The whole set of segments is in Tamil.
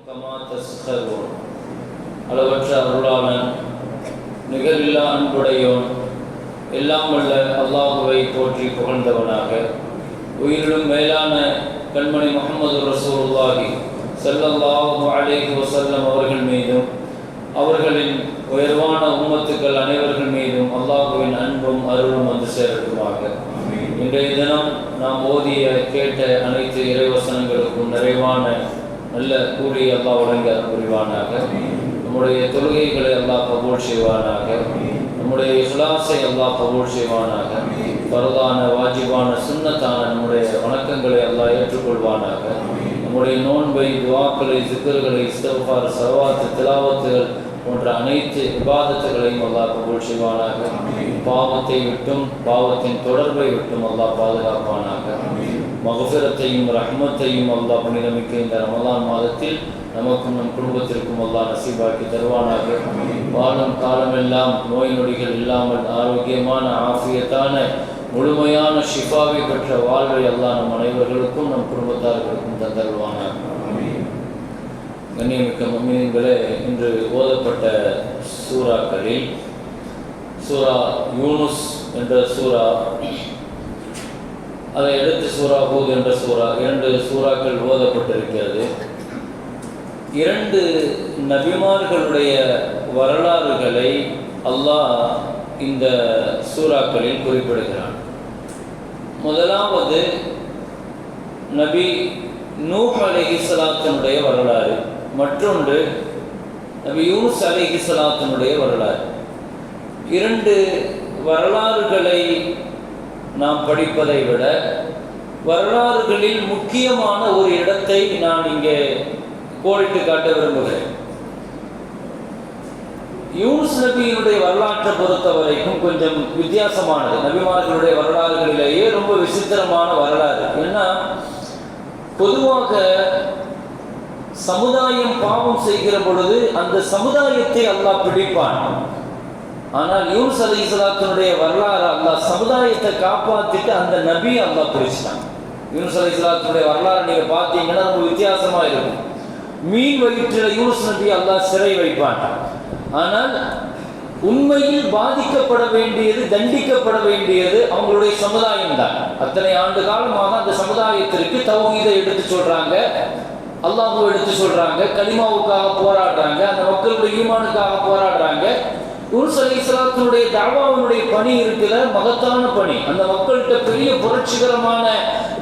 கமா தஸ்கரூன். அளவற்ற அருளாளன், நிகரில்லா அன்புடையோன், எல்லாம் வல்ல அல்லாஹுவை போற்றி புகழ்ந்தவனாக, உயிரிலும் மேலான கண்மணி முஹம்மது ரசூலுல்லாஹி ஸல்லல்லாஹு அலைஹி வஸல்லம் அவர்கள் மீதும் அவர்களின் உயர்வான உம்மத்துக்கள் அனைவர்கள் மீதும் அல்லாஹுவின் அன்பும் அருளும் வந்து சேரட்டுமாக. இன்றைய தினம் நாம் ஓதிய கேட்ட அனைத்து இறைவசனங்களுக்கும் நிறைவான நல்ல கூலி அல்லாஹ் வழங்க புரிவானாக. நம்முடைய தொழுகைகளை அல்லாஹ் கபூல் செய்வானாக. நம்முடைய இஹ்லாஸை அல்லாஹ் கபூல் செய்வானாக. பரதான வாஜிபான சுன்னத்தான நம்முடைய வணக்கங்களை அல்லாஹ் ஏற்றுக்கொள்வானாக. நம்முடைய நோன்பை, துஆக்களை, ஸிக்ர்களை, இஸ்திக்ஃபார், ஸலவாத், திலாவத்துகள் போன்ற அனைத்து இபாதத்துகளையும் அல்லாஹ் கபூல் செய்வானாக. பாவத்தை விட்டும் பாவத்தின் தொடர்பை விட்டும் அல்லாஹ் பாதுகாப்பானாக. மக்ஃபிரத்தையும் ரஹ்மத்தையும் அல்லாஹ் புனிதமிக்க இந்த ரமலான் மாதத்தில் நமக்கும் நம் குடும்பத்திற்கும் அல்லாஹ் நசீபாக்கி தருவானாக. வாழும் காலமெல்லாம் நோய் நொடிகள் இல்லாமல் ஆரோக்கியமான ஆஃபியத்தான முழுமையான ஷிஃபாவை பெற்ற வாழ்வை அல்லாஹ் நம் அனைவர்களுக்கும் நம் குடும்பத்தார்களுக்கும் தந்தருவானாக. கண்ணியமிக்க முஃமினீன்களே, இன்று ஓதப்பட்ட சூறாக்களில் சூரா யூனுஸ் என்ற சூரா, அதை அடுத்து சூரா ஹூத் என்ற சூரா, 2 சூறாக்கள் ஓதப்பட்டிருக்கிறது. 2 நபிமார்களுடைய வரலாறுகளை அல்லாஹ் இந்த சூறாக்களில் குறிப்பிடுகிறான். முதலாவது நபி நூஹ் அலைஹிஸ்ஸலாத்தினுடைய வரலாறு, மற்றொன்று நபி யூனுஸ் அலைஹிஸ்ஸலாத்தினுடைய வரலாறு. 2 வரலாறுகளை நாம் படிப்பதை விட வரலாறுகளில் முக்கியமான ஒரு இடத்தை நான் இங்கே கோடிட்டு காட்ட விரும்புகிறேன். யூனுஸ் நபியினுடைய வரலாற்றை பொறுத்த வரைக்கும் கொஞ்சம் வித்தியாசமானது. நபிமார்களுடைய வரலாறுகளிலேயே ரொம்ப விசித்திரமான வரலாறு. ஏன்னா பொதுவாக சமுதாயம் பாவம் செய்கிற பொழுது அந்த சமுதாயத்தை அல்லாஹ் பிடிப்பான். ஆனால் யூனுஸ் அலைஹிஸ்ஸலாத்தினுடைய வரலாறு அல்லாஹ் சமுதாயத்தை காப்பாற்றிட்டு அந்த நபி அல்லாஹ் பிடிச்சிட்டான். யூனுஸ் அலைஹிஸ்ஸலாத்தினுடைய வரலாறு நீங்க பார்த்தீங்கன்னா ரொம்ப வித்தியாசமா இருக்கும். மீன் வயிற்றில் யூனுஸ் நபி அல்லாஹ் சிறை வைப்பான். ஆனால் உண்மையில் பாதிக்கப்பட வேண்டியது, தண்டிக்கப்பட வேண்டியது அவங்களுடைய சமுதாயம் தான். அத்தனை ஆண்டு காலமாக அந்த சமுதாயத்திற்கு தௌஹீதை எடுத்து சொல்றாங்க, அல்லாஹ்வை எடுத்து சொல்றாங்க, கலிமாவுக்காக போராடுறாங்க, அந்த மக்களுடைய ஈமானுக்காக போராடுறாங்க. யூனுஸ் அலைஹிஸ்ஸலாத்தினுடைய தஅவாவுடைய பணி இருக்கிற மகத்தான பணி, அந்த மக்கள்கிட்ட பெரிய புரட்சிகரமான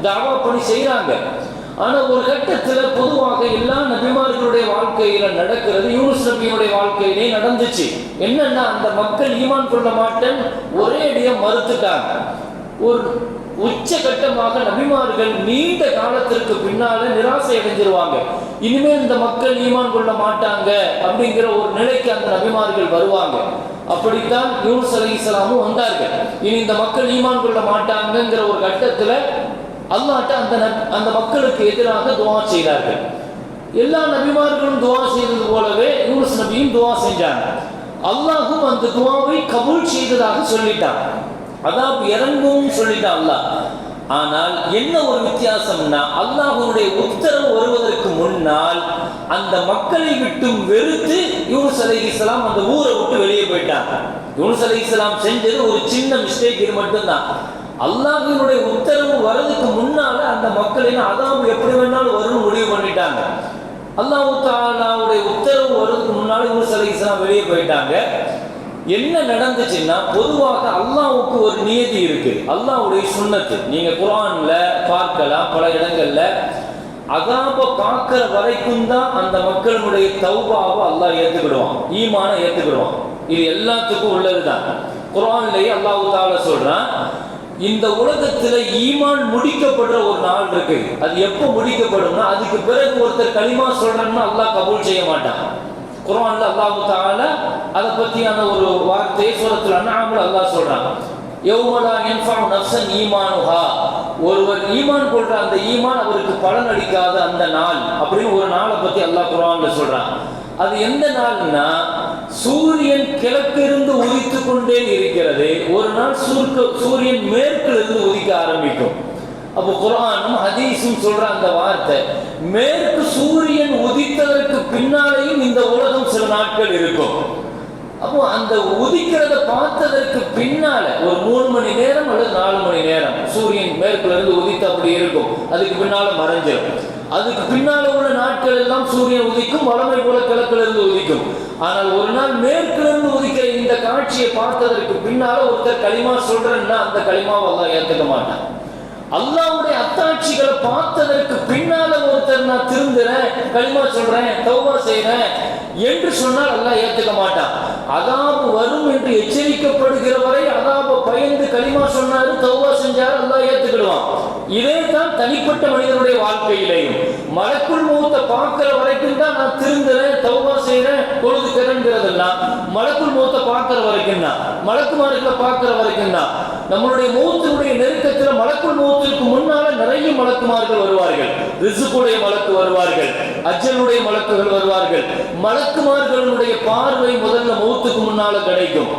தஅவா பணி செய்கிறாங்க. ஆனால் ஒரு கட்டத்தில் பொதுவாக எல்லா நபிமார்களுடைய வாழ்க்கையில நடக்கிறது யூனுஸ் நபியினுடைய வாழ்க்கையிலே நடந்துச்சு. என்னன்னா அந்த மக்கள் ஈமான் கொள்ள மாட்டேன் ஒரே அடியா மறுத்துட்டாங்க. ஒரு உச்சகட்டமாக நபிமார்கள் நீண்ட காலத்திற்கு பின்னால நிராசை அடைஞ்சிருவாங்க. இனிமேல் இந்த மக்கள் ஈமான் கொள்ள மாட்டாங்க அப்படிங்கிற ஒரு நிலைக்கு அந்த நபிமார்கள் வருவாங்க. அப்படித்தான் யூனுஸ் அலைஹிஸ்ஸலாமும் வந்தார்கள். இனி இந்த மக்கள் ஈமான் கொள்ள மாட்டாங்கிற ஒரு கட்டத்துல அல்லாஹ்ட்ட அந்த மக்களுக்கு எதிராக துஆ செய்தார்கள். எல்லா நபிமார்களும் துஆ செய்தது போலவே யூனுஸ் நபியும் துஆ செஞ்சாங்க. அல்லாஹும் அந்த துஆவை கபூல் செய்ததாக சொல்லிட்டான். அதாவது இறங்கவும் சொல்லிட்டான் அல்லாஹ். ஆனால் என்ன ஒரு வித்தியாசம்னா, அல்லாஹ்வுடைய உத்தரவு வருவதற்கு முன்னால் அந்த மக்களை விட்டு வெறுத்து யூனுஸ் அலைஹிஸ்ஸலாம் அந்த ஊரை விட்டு வெளியே போயிட்டாங்க. யூனுஸ் அலைஹிஸ்ஸலாம் செஞ்சது ஒரு சின்ன மிஸ்டேக், இது மட்டும்தான். அல்லாஹ்வினுடைய உத்தரவு வரதுக்கு முன்னால அந்த மக்களின் அதாபு எப்படி வேணாலும் வரும்னு முடிவு பண்ணிட்டாங்க. அல்லாஹ் தஆலாவுடைய உத்தரவு வரதுக்கு முன்னால யூனுஸ் அலைஹிஸ்ஸலாம் வெளியே போயிட்டாங்க. என்ன நடந்துச்சுன்னா, பொதுவாக அல்லாஹ்வுக்கு ஒரு நியதி இருக்கு, அல்லாஹ்வுடைய சுன்னத்து. நீங்க குர்ஆன்ல பார்க்கலாம், பல இடங்கள்ல அதாப பார்க்கிற வரைக்கும் தான் அந்த மக்களுடைய தௌபாவை அல்லாஹ் ஏத்துக்கிடுவான், ஈமான ஏத்துக்கிடுவான். இது எல்லாத்துக்கும் உள்ளதுதான். குர்ஆன்லயே அல்லாஹ் தஆலா சொல்றான், இந்த உலகத்துல ஈமான் முடிக்கப்படுற ஒரு நாள் இருக்கு. அது எப்போ முடிக்கப்படும்னா, அதுக்கு பிறகு ஒருத்தர் கலிமா சொல்றான்னா அல்லாஹ் கபூல் செய்ய மாட்டான். குர்ஆன்ல அல்லாஹ் தஆலா அதை பத்தியான ஒரு வார்த்தையை சூரத்துல் அன்ஆம்ல அல்லாஹ் சொல்றான், யௌம லா யன்ஃபஉ நஃப்ஸன் ஈமானுஹா, ஒருவர் ஈமான் கொள்ற அந்த ஈமான் அவருக்கு பலன் அளிக்காத அந்த நாள் அப்படின்னு ஒரு நாளை பத்தி அல்லாஹ் குர்ஆன்ல சொல்றான். அது எந்த நாள்னா, சூரியன் கிழக்கிலிருந்து உதித்து கொண்டே இருக்கிறது, ஒரு நாள் சூரியன் மேற்கிலிருந்து உதிக்க ஆரம்பிக்கும். அப்போ குர்ஆனும் ஹதீஸும் சொல்ற அந்த வார்த்தை, மேற்கு சூரியன் உதித்ததற்கு நாட்கள் இருக்கும். அப்போ அந்த உதிக்கிறத பார்த்ததற்கு பின்னால ஒரு 3 மணி நேரம் அல்லது 4 மணி நேரம் சூரியன் மேற்குல இருந்து உதித்து அப்படி இருக்கும், அதுக்கு பின்னால மறைஞ்சிடும். அதுக்கு பின்னால உள்ள நாட்கள் எல்லாம் சூரியன் உதிக்கும், வளமை போல கிழக்குல இருந்து உதிக்கும். ஆனால் ஒரு நாள் மேற்குல இருந்து உதிக்கிற இந்த காட்சியை பார்த்ததற்கு பின்னால ஒருத்தர் களிமா சொல்றேன்னா அந்த களிமாவை அல்லாஹ் ஏத்துக்க மாட்டான். அல்லாஹ்வுடைய அத்தாட்சிகளை பார்த்ததற்கு பின்னால ஒருத்தர் நான் திருந்துறேன், களிமா சொல்றேன், தௌபா செய்றேன் என்று சொன்னால் அல்லாஹ் ஏத்துக்க மாட்டான். அதாபு வரும் என்று எச்சரிக்கப்படுகிற வரை அதாப பயந்து களிமா சொன்னாரு, தௌபா செஞ்சாரு, அல்லாஹ் ஏத்துக்கிடுவான். இதே தான் தனிப்பட்ட மனிதனுடைய வாழ்க்கையிலேயும் மலக்குள் மௌத்தை பார்க்கிற வரைக்கும் தான் நான் திருந்துறேன், தௌபா செய்றேன், தொழுதுக்கிறேங்கிறதெல்லாம் மலக்குள் மௌத்தை பார்க்கிற வரைக்கும் தான், மலக்குமார்களை பார்க்கிற வரைக்கும் தான். நம்மளுடைய மௌத்தினுடைய நெருக்கத்தில் மலக்குள் மௌத்திற்கு முன்னால நிறைய மலக்குமார்கள் வருவார்கள், ரிஸ்குடைய மலக்கு வருவார்கள், அஜலுடைய மலக்குகள் வருவார்கள். மலக்குமார்களுடைய பார்வை முதல்ல மௌத்துக்கு முன்னால கிடைக்கும்.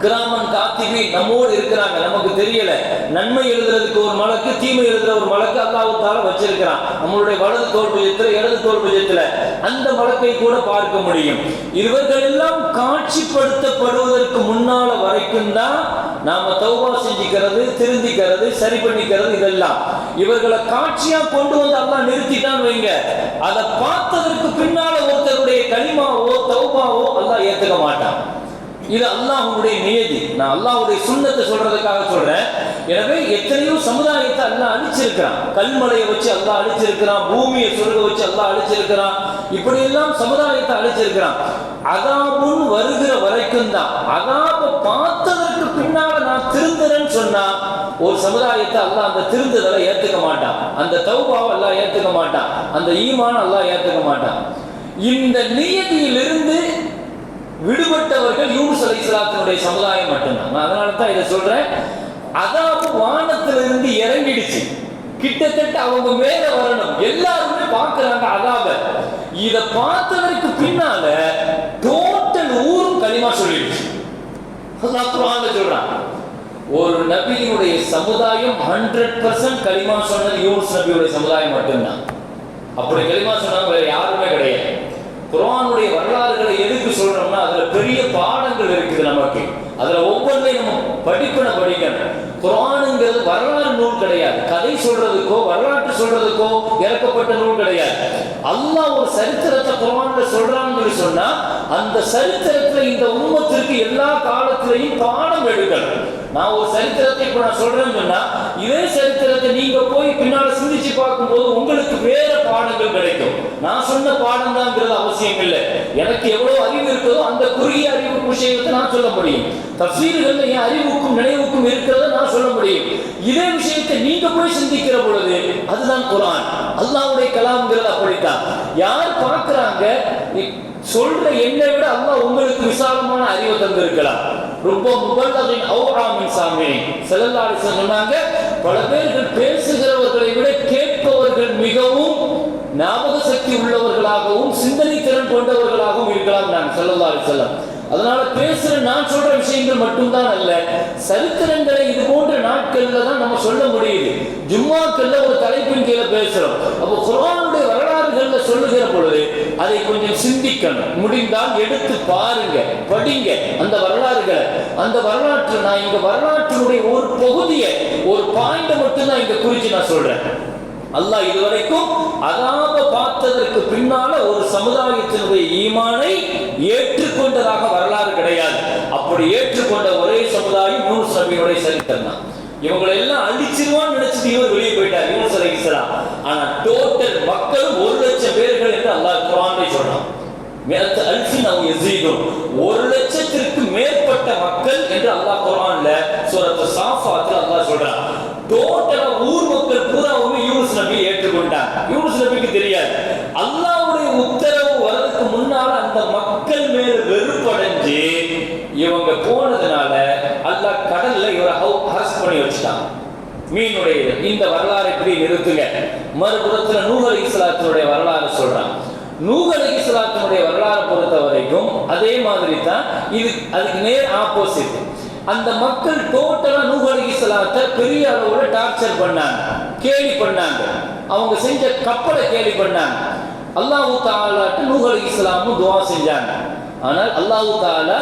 கிராமன் காத்திபி நம்மோடு இருக்கிறாங்க, நமக்கு தெரியல. நன்மை எழுதுறதுக்கு ஒரு மலக்கு, தீமை எழுதுற ஒரு மலக்கு அல்லாஹ் தஆலா வச்சிருக்கிறான். நம்மளுடைய வலது தோள் புஜத்துல, இடது தோள் புஜத்துல அந்த மலக்கை கூட பார்க்க முடியும். இவர்கள் எல்லாம் காட்சிப்படுத்தப்படுவதற்கு முன்னால வரைக்கும் தான் நாம தௌபா செஞ்சுக்கிறது, திருந்திக்கிறது, சரி பண்ணிக்கிறது. இதெல்லாம் இவர்களை காட்சியா கொண்டு வந்து அல்லாஹ் நிறுத்திட்டான் வைங்க, அதை பார்த்ததற்கு பின்னால ஒருத்தருடைய கலிமாவோ தௌபாவோ அல்லாஹ் ஏத்துக்க மாட்டான். இது அல்லாஹ்வுடைய நியதி. நான் அல்லாஹ்வுடைய சுன்னத்தை சொல்றதுக்காக சொல்றேன். எனவே எத்தனையோ சமுதாயத்தை அல்லாஹ் அழிச்சிருக்கிறான். கல்மலையை வச்சு அல்லாஹ் அழிச்சிருக்கிறான், பூமியை சொருக வச்சு அல்லாஹ் அழிச்சிருக்கிறான். இப்படி எல்லாம் சமுதாயத்தை அழிச்சிருக்கிறான். அதாபுன்னு வருகிற வரைக்கும் தான். அதாப பார்த்ததற்கு பின்னால நான் திருந்துறேன்னு சொன்னா ஒரு சமுதாயத்தை அல்லாஹ் அந்த திருந்துதலை ஏத்துக்க மாட்டான், அந்த தௌபாவை அல்லாஹ் ஏத்துக்க மாட்டான், அந்த ஈமான் அல்லாஹ் ஏத்துக்க மாட்டான். இந்த நியதியிலிருந்து விடுபட்டவர்கள் யூனுஸ் அலைஹிஸ்ஸலாத்தினுடைய சமுதாயம் மட்டும்தான். நான் அதனால தான் இதை சொல்றேன். அதாபு வானத்திலிருந்து இறங்கிடுச்சு, கிட்டத்தட்ட அவங்க மேல வரணும், எல்லாருமே பார்க்கிறாங்க அதாப. இத பார்த்ததற்கு பின்னால டோட்டல் ஊரும் களிமா சொல்லிடுச்சு. அல்லாஹ் குர்ஆன்ல சொல்றான், ஒரு நபியினுடைய சமுதாயம் 100% களிமா சொன்னது யூனுஸ் நபியுடைய சமுதாயம் மட்டும்தான். அப்படி களிமா சொன்னவங்க யாருமே கிடையாது. குர்ஆனுடைய வரலாறுகளை எதுக்கு சொல்றோம்னா அதுல பெரிய பாடங்கள் இருக்குது நமக்கு. அதுல ஒவ்வொன்றையும் நம்ம படிக்கணும். குர்ஆனுங்கிறது வரலாறு நூல் கிடையாது, கதை சொல்றதுக்கோ வரலாற்று சொல்றதுக்கோ இறக்கப்பட்ட நூல் கிடையாது. அல்லாஹ் ஒரு சரித்திரத்தை குர்ஆன்ல சொல்றான்னு சொன்னா அந்த சரித்திரத்துல இந்த உம்மத்திற்கு எல்லா காலத்திலையும் பாடம் எடுக்கணும். நான் ஒரு சரித்திரத்தை இப்ப நான் சொல்றேன்னு சொன்னா இதே சரித்திரத்தை நீங்க போய் பின்னால சிந்திச்சு பார்க்கும்போது உங்களுக்கு வேற பாடங்கள் கிடைக்கும். நான் சொன்ன பாடம் தான்ங்கிறது அவசியம் இல்லை. எனக்கு எவ்வளவு அறிவு இருக்குதோ அந்த குறுகிய அறிவு விஷயத்தை நான் சொல்ல முடியும். தஃசீர்கள் என் அறிவுக்கும் நினைவுக்கும் இருக்கிறத நான் சொல்ல முடியும். இதே விஷயத்தை நீங்க போய் சிந்திக்கிற பொழுது அதுதான் குர்ஆன், அல்லாஹ்வுடைய கலாம்ங்கிறது. அப்படித்தான் யார் பார்க்கிறாங்க, சொல்ற என்னை விட அல்லாஹ் உங்களுக்கு விசாலமான அறிவை தந்திருக்கலாம். ரொம்ப முபல்லகின் அவ்ஆ மின் சாமியின் ஸல்லல்லாஹு அலைஹி வஸல்லம் சொன்னாங்க, பல பேர்கள் பேசுகிறவர்களை விட கேட்பவர்கள் மிகவும் ஞாபக சக்தி உள்ளவர்களாகவும் சிந்தனை திறன் கொண்டவர்களாகவும் இருக்கலாம் நான் ஸல்லல்லாஹு அலைஹி வஸல்லம். அதனால பேசுற நான் சொல்ற விஷயங்கள் மட்டும்தான் அல்ல, சரித்திரங்களை இது போன்ற நாட்கள்ல தான் நம்ம சொல்ல முடியுது. ஜும்மாக்கள்ல ஒரு தலைப்பின் கீழே பேசுறோம். அப்போ குர்ஆனுடைய வரலாறுகள்ல சொல்லுகிற பொழுது அதை கொஞ்சம் சிந்திக்கணும். முடிந்தால் எடுத்து பாருங்க, படிங்க அந்த வரலாறுகளை. அந்த வரலாற்று நான் இங்க வரலாற்றினுடைய ஒரு பகுதியை, ஒரு பாயிண்ட மட்டும் தான் இங்க குறிச்சு நான் சொல்றேன். அல்லாஹ் இதுவரைக்கும் அதாப பார்த்ததற்கு பின்னால ஒரு சமுதாயத்தினுடைய ஈமானை ஏற்றுக்கொண்டதாக வரலாறு கிடையாது. அப்படி ஏற்றுக்கொண்ட ஒரே சமுதாயம் யூனுஸ் நபியுடைய சரித்திரம் தான். இவங்களை எல்லாம் அழிச்சிருவான்னு நினைச்சிட்டு இவர் வெளியே போயிட்டார் யூனுஸ் அலைஹிஸ்ஸலாம். ஆனா டோட்டல் மக்களும் 1,00,000 பேர்கள் என்று அல்லாஹ் குர்ஆன்ல சொல்றான். 1,00,000த்திற்கு மேற்பட்ட மக்கள் என்று அல்லாஹ் குர்ஆன்ல சூரத்து சாஃபாத்ல அல்லாஹ் சொல்றான். டோட்டலா ஊர் மக்கள் பூராவுமே யூனுஸ் நபியை ஏற்றுக்கொண்டாங்க. யூனுஸ் நபிக்கு தெரியாது, அல்லாஹ்வுடைய உத்தரவு வரதுக்கு முன்னால அந்த மக்கள் மேல வெறுப்படைஞ்சு இவங்க போனதுனால அல்லாஹ் கடல்ல இவரை அரெஸ்ட் பண்ணி வச்சுட்டான். மீனுடைய இந்த வரலாறை இப்படி நிறுத்துங்க. மறுபுறத்துல நூஹ் அலைஹிஸ்ஸலாத்துடைய வரலாறு சொல்றான். நூஹ் அலைஹிஸ்ஸலாத்துடைய வரலாறு பொறுத்த வரைக்கும் அதே மாதிரி தான். இது அதுக்கு நேர் ஆப்போசிட். அந்த மக்கள் டோட்டலா நூஹ் அலைஹிஸ்ஸலாத்தை பெரிய அளவுல டார்ச்சர் பண்ணாங்க, கேலி பண்ணாங்க. அவங்க செஞ்ச கப்பலை கேலி பண்ணாங்க. அல்லாஹ் தஆலா நூஹ் அலைஹிஸ்ஸலாம் அலைஹிஸ்ஸலாமும் துஆ செஞ்சாங்க. ஆனால் அல்லாஹ் தஆலா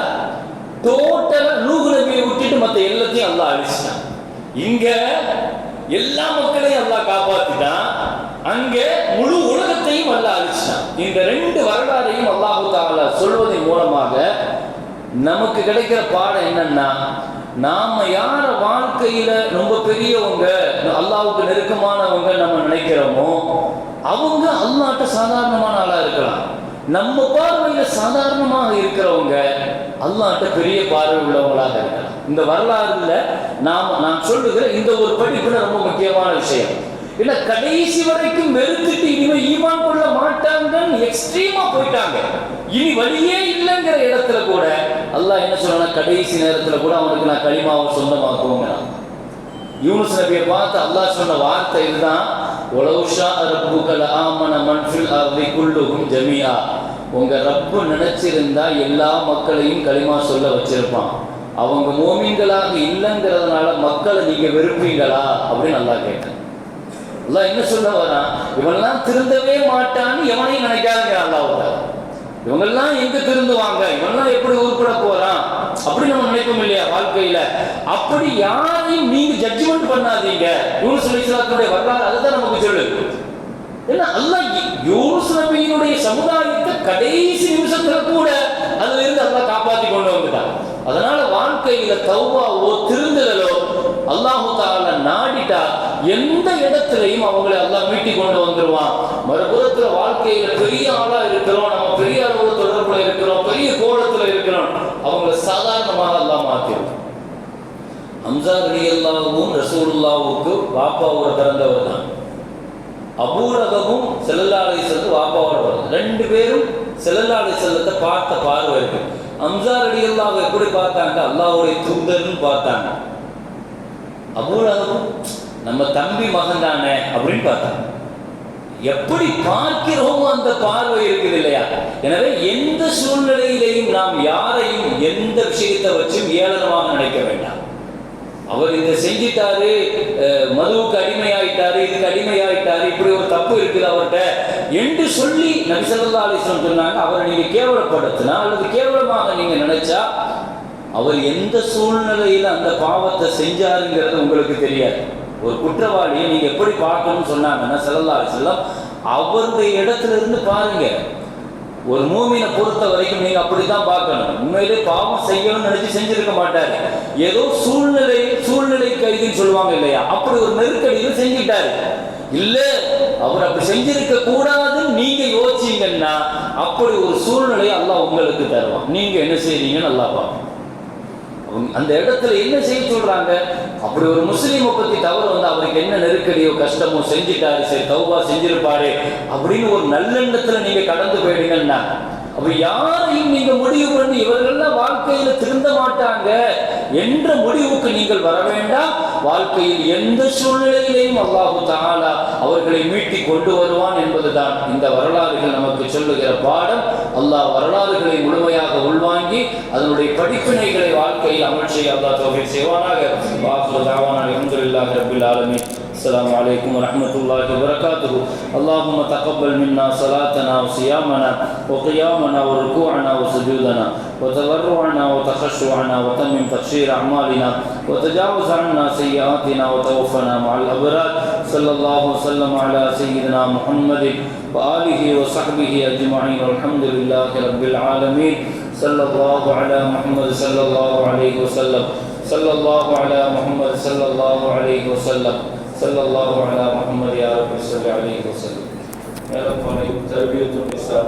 டோட்டலா நூஹ் நபியை விட்டுட்டு மற்ற எல்லாத்தையும் அல்லாஹ் அழிச்சிட்டான். இங்க எல்லா மக்களையும் அல்லாஹ் காப்பாத்திட்டான், அங்க முழு உலகத்தையும் அல்லாஹ் அழிச்சிட்டான். இந்த ரெண்டு வரலாறையும் அல்லாஹ் தஆலா சொல்வதன் மூலமாக நமக்கு கிடைக்கிற பாடம் என்னன்னா, நாம யார வாழ்க்கையில ரொம்ப பெரியவங்க, அல்லாஹ்வுக்கு நெருக்கமானவங்க நம்ம நினைக்கிறோமோ அவங்க அல்லாஹ்ட்ட சாதாரணமான ஆளா இருக்கலாம். நம்ம பார்வையில சாதாரணமாக இருக்கிறவங்க அல்லாஹ்ட்ட பெரிய பார்வை உள்ளவங்களாக இருக்கலாம். இந்த வரலாறுல நான் சொல்லுகிற இந்த ஒரு படிப்புல ரொம்ப முக்கியமான விஷயம் இல்ல, கடைசி வரைக்கும் வெறுத்துட்டு இனிமே ஈமான் கொள்ள மாட்டாங்கன்னு எக்ஸ்ட்ரீமா போயிட்டாங்க. இனி வழியே இல்லைங்கிற இடத்துல கூட அல்லாஹ் என்ன சொல்றானா, கடைசி நேரத்துல கூட அவனுக்கு நான் கலிமாவை சொந்தமாக்குவோங்க. யூனுஸ் நபியை பார்த்து அல்லாஹ் சொன்ன வார்த்தை இதுதான், ஒலௌஷா ரப்புக லஆமன மன் ஃபில் அர்தி குல்லுஹும் ஜமீஆ. உங்க ரப்பு நினைச்சிருந்தா எல்லா மக்களையும் கலிமா சொல்ல வச்சிருப்பான். அவங்க மோமீன்களாக இல்லைங்கிறதுனால மக்களை நீங்க வெறுப்பீங்களா அப்படின்னு அல்லாஹ் கேட்டான். அல்லாஹ் என்ன சொல்ல வரான், இவனெல்லாம் திருந்தவே மாட்டான்னு எவனையும் நினைக்காதுங்க அல்லாஹ். இவங்கெல்லாம் எங்க திருந்துவாங்க, இவங்கெல்லாம் எப்படி உருப்பட போறான் அப்படி நம்ம நினைப்போம் இல்லையா வாழ்க்கையில. அப்படி யாரையும் நீங்க ஜட்ஜ்மெண்ட் பண்ணாதீங்க. யூனுஸ் அலைஹிஸ்ஸலாத்துடைய வரலாறு அதுதான் நமக்கு சொல்லு. ஏன்னா அல்லாஹ் யூனுஸ் நபியினுடைய சமுதாயத்தை கடைசி நிமிஷத்துல கூட அதுல இருந்து அல்லாஹ் காப்பாற்றி கொண்டு வந்துட்டான். அதனால வாழ்க்கையில தௌபாவோ திருந்துதலோ அல்லாஹ் தஆலா நாடிட்டா எந்த இடத்திலையும் அவங்களை அல்லாஹ் மீட்டி கொண்டு வந்துருவான். மறுபுறத்துல வாழ்க்கையில பெரிய ஆளா இருக்கிறோம், நம்ம பெரிய அளவு தொடர்புல இருக்கிறோம், பெரிய கோலத்துல இருக்கிறோம், அவங்களை சாதாரணமாக அல்லாஹ் மாத்திரும். ஹம்ஸா ரலியல்லாஹுவும் ரசூலுல்லாஹ்வுக்கு வாப்பாவோட பிறந்தவர் தான். அபூ லஹபும் ஸல்லல்லாஹு அலைஹி வஸல்லம் வாப்பாவோட பிறந்தவர். ரெண்டு பேரும் ஸல்லல்லாஹு அலைஹி வஸல்லத்தை பார்த்த பார்வை இருக்கு. ஹம்ஸா ரலியல்லாஹு எப்படி பார்த்தாங்க, அல்லாஹ்வுடைய தூதர்னு பார்த்தாங்க. அபூ லஹபும் நம்ம தம்பி மகன் தானே அப்படின்னு பார்த்தாங்க. எப்படி பார்க்கிறோமோ அந்த பார்வை இருக்குது இல்லையா? எனவே எந்த சூழ்நிலையிலையும் நாம் யாரையும் எந்த விஷயத்தை வச்சும் ஏளனமாக நினைக்க வேண்டாம். அவர் இதை செஞ்சிட்டாரு, மதுவுக்கு அடிமையாயிட்டாரு, இதுக்கு அடிமையாயிட்டாரு, இப்படி ஒரு தப்பு இருக்குது அவர்கிட்ட என்று சொல்லி நபி ஸல்லல்லாஹு அலைஹி வஸல்லம் சொன்னாங்க. அவரை நீங்க கேவலப்படுத்தினா அல்லது கேவலமாக நீங்க நினைச்சா அவர் எந்த சூழ்நிலையில் அந்த பாவத்தை செஞ்சாருங்கிறது உங்களுக்கு தெரியாது. ஒரு குற்றவாளியை நீங்க எப்படி பார்க்கணும்னு சொன்னாங்கன்னா ஸல்லல்லாஹு அலைஹி வஸல்லம் அவருடைய இடத்துல இருந்து பாருங்க. ஒரு மூமினை பொறுத்த வரைக்கும் நீங்க அப்படித்தான் பார்க்கணும். உண்மையிலே பாவம் செய்யணும்னு நினைச்சு செஞ்சிருக்க மாட்டாரு, ஏதோ சூழ்நிலை கைதின்னு சொல்லுவாங்க இல்லையா, அப்படி ஒரு நெருக்கடியில் செஞ்சிட்டாரு. இல்ல அவர் அப்படி செஞ்சிருக்க கூடாதுன்னு நீங்க யோசிச்சீங்கன்னா அப்படி ஒரு சூழ்நிலையை அல்லாஹ் உங்களுக்கு தருவான். நீங்க என்ன செய்றீங்கன்னு அல்லாஹ் பார்ப்பான். அந்த இடத்துல என்ன செய்ய சொல்றாங்க, அப்படி ஒரு முஸ்லீமை பத்தி தவறு வந்து அவருக்கு என்ன நெருக்கடியோ கஷ்டமோ செஞ்சுட்டாரு, சரி தௌபா செஞ்சிருப்பாரு அப்படின்னு ஒரு நல்லெண்ணத்துல நீங்க கடந்து போயிடுங்கன்னா, அப்ப யாரையும் நீங்க முடிவு பண்ணி இவர்கள்லாம் வாழ்க்கையில திருந்த மாட்டாங்க என்ற முடிவுக்கு நீங்கள் வர வேண்டாம். வாழ்க்கையில் எந்த சூழ்நிலையிலையும் அல்லாஹ் தஆலா அவர்களை மீட்டி கொண்டு வருவான் என்பதுதான் இந்த வரலாறுகள் நமக்கு சொல்லுகிற பாடம். அல்லாஹ் வரலாறுகளை முழுமையாக உள்வாங்கி அதனுடைய படிப்பினைகளை வாழ்க்கையில் அமல் செய்ய அல்லாஹ் தௌஃபீக் செய்வானாக. வாஹிரு தஅவானா அல்ஹம்துலில்லாஹி ரப்பில் ஆலமீன். السلام عليكم ورحمة الله وبركاته. اللهم تقبل منا صلاتنا وصيامنا وقيامنا وركوعنا وسجودنا وتضرعنا وتخشعنا وتمم تقصير أعمالنا وتجاوز عنا سيئاتنا وتوفنا مع الأبرار. صلى الله وسلم على سيدنا محمد وآله وصحبه أجمعين والحمد لله رب العالمين. صلى الله على محمد صلى الله عليه وسلم. صلى الله على محمد صلى الله عليه وسلم. صلى الله على محمد يا رب صل عليه وسلم. يا رب عليكم تربية النساء.